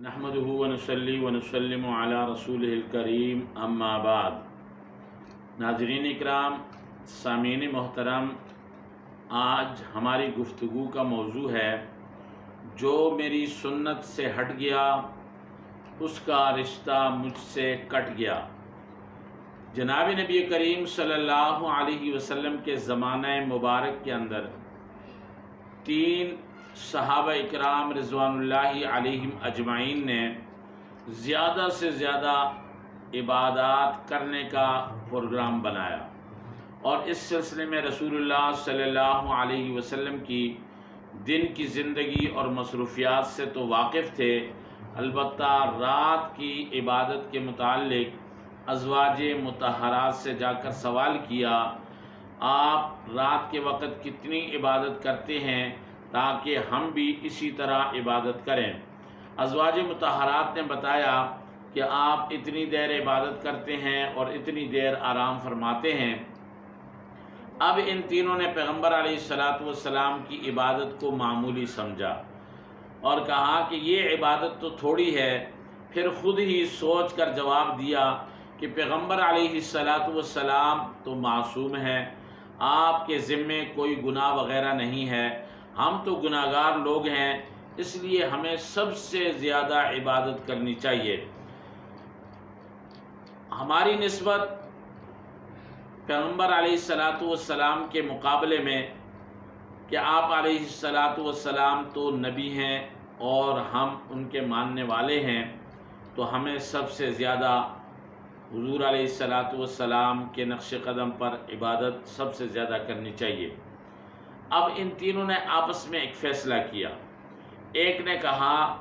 نحمده ونصلي ونسلم علی رسوله الکریم اما بعد۔ ناظرین اکرام، سامعین محترم، آج ہماری گفتگو کا موضوع ہے جو میری سنت سے ہٹ گیا اس کا رشتہ مجھ سے کٹ گیا۔ جناب نبی کریم صلی اللہ علیہ وسلم کے زمانہ مبارک کے اندر 3 صحابہ اکرام رضوان اللہ علیہم اجمعین نے زیادہ سے زیادہ عبادات کرنے کا پروگرام بنایا، اور اس سلسلے میں رسول اللہ صلی اللہ علیہ وسلم کی دن کی زندگی اور مصروفیات سے تو واقف تھے، البتہ رات کی عبادت کے متعلق ازواج مطہرات سے جا کر سوال کیا، آپ رات کے وقت کتنی عبادت کرتے ہیں تاکہ ہم بھی اسی طرح عبادت کریں؟ ازواج مطہرات نے بتایا کہ آپ اتنی دیر عبادت کرتے ہیں اور اتنی دیر آرام فرماتے ہیں۔ اب ان تینوں نے پیغمبر علیہ السلام کی عبادت کو معمولی سمجھا اور کہا کہ یہ عبادت تو تھوڑی ہے، پھر خود ہی سوچ کر جواب دیا کہ پیغمبر علیہ السلام تو معصوم ہے، آپ کے ذمے کوئی گناہ وغیرہ نہیں ہے، ہم تو گناہگار لوگ ہیں، اس لیے ہمیں سب سے زیادہ عبادت کرنی چاہیے۔ ہماری نسبت پیغمبر علیہ السلام کے مقابلے میں کہ آپ علیہ السلام تو نبی ہیں اور ہم ان کے ماننے والے ہیں، تو ہمیں سب سے زیادہ حضور علیہ السلام کے نقش قدم پر عبادت سب سے زیادہ کرنی چاہیے۔ اب ان تینوں نے آپس میں ایک فیصلہ کیا۔ ایک نے کہا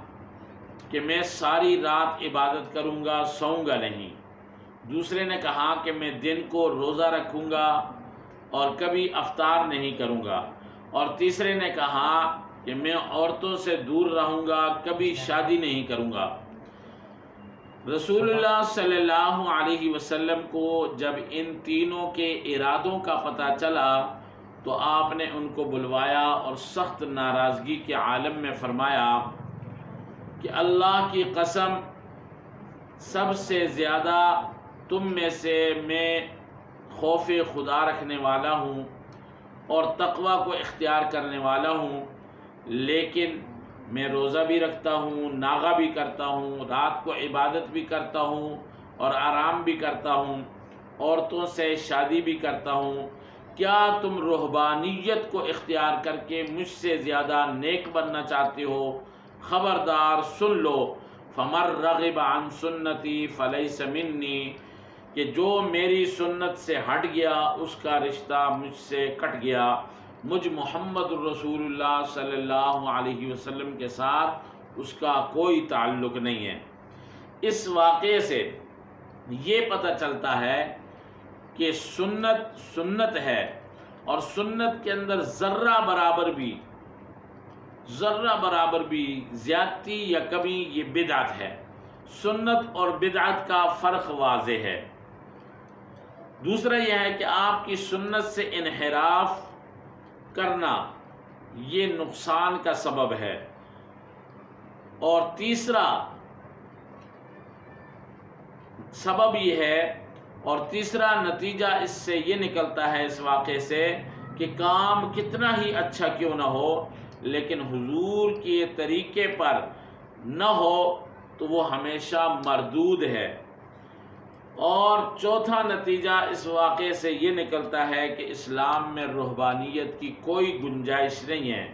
کہ میں ساری رات عبادت کروں گا، سوؤں گا نہیں۔ دوسرے نے کہا کہ میں دن کو روزہ رکھوں گا اور کبھی افطار نہیں کروں گا، اور تیسرے نے کہا کہ میں عورتوں سے دور رہوں گا، کبھی شادی نہیں کروں گا۔ رسول اللہ صلی اللہ علیہ وسلم کو جب ان تینوں کے ارادوں کا پتہ چلا تو آپ نے ان کو بلوایا اور سخت ناراضگی کے عالم میں فرمایا کہ اللہ کی قسم، سب سے زیادہ تم میں سے میں خوف خدا رکھنے والا ہوں اور تقوی کو اختیار کرنے والا ہوں، لیکن میں روزہ بھی رکھتا ہوں، ناغہ بھی کرتا ہوں، رات کو عبادت بھی کرتا ہوں اور آرام بھی کرتا ہوں، عورتوں سے شادی بھی کرتا ہوں۔ کیا تم رہبانیت کو اختیار کر کے مجھ سے زیادہ نیک بننا چاہتے ہو؟ خبردار سن لو، فمن رغب عن سنتی فلیس منی، کہ جو میری سنت سے ہٹ گیا اس کا رشتہ مجھ سے کٹ گیا، مجھ محمد رسول اللہ صلی اللہ علیہ وسلم کے ساتھ اس کا کوئی تعلق نہیں ہے۔ اس واقعے سے یہ پتہ چلتا ہے کہ سنت ہے، اور سنت کے اندر ذرہ برابر بھی زیادتی یا کمی یہ بدعت ہے۔ سنت اور بدعت کا فرق واضح ہے۔ دوسرا یہ ہے کہ آپ کی سنت سے انحراف کرنا یہ نقصان کا سبب ہے، اور تیسرا سبب یہ ہے اور تیسرا نتیجہ اس سے یہ نکلتا ہے اس واقعے سے کہ کام کتنا ہی اچھا کیوں نہ ہو لیکن حضور کے طریقے پر نہ ہو تو وہ ہمیشہ مردود ہے۔ اور چوتھا نتیجہ اس واقعے سے یہ نکلتا ہے کہ اسلام میں رہبانیت کی کوئی گنجائش نہیں ہے۔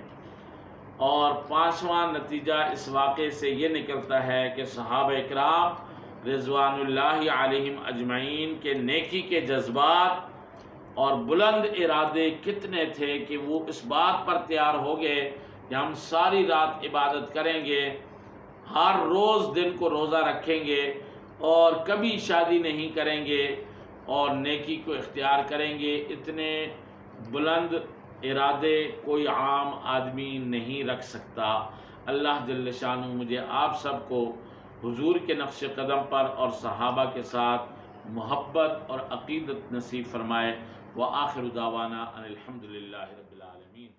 اور پانچواں نتیجہ اس واقعے سے یہ نکلتا ہے کہ صحابہ اکرام رضوان اللہ علیہم اجمعین کے نیکی کے جذبات اور بلند ارادے کتنے تھے کہ وہ اس بات پر تیار ہو گئے کہ ہم ساری رات عبادت کریں گے، ہر روز دن کو روزہ رکھیں گے اور کبھی شادی نہیں کریں گے اور نیکی کو اختیار کریں گے۔ اتنے بلند ارادے کوئی عام آدمی نہیں رکھ سکتا۔ اللہ جل شانہ مجھے آپ سب کو حضور کے نقش قدم پر اور صحابہ کے ساتھ محبت اور عقیدت نصیب فرمائے۔ وآخر دعوانا ان الحمد للہ رب العالمین۔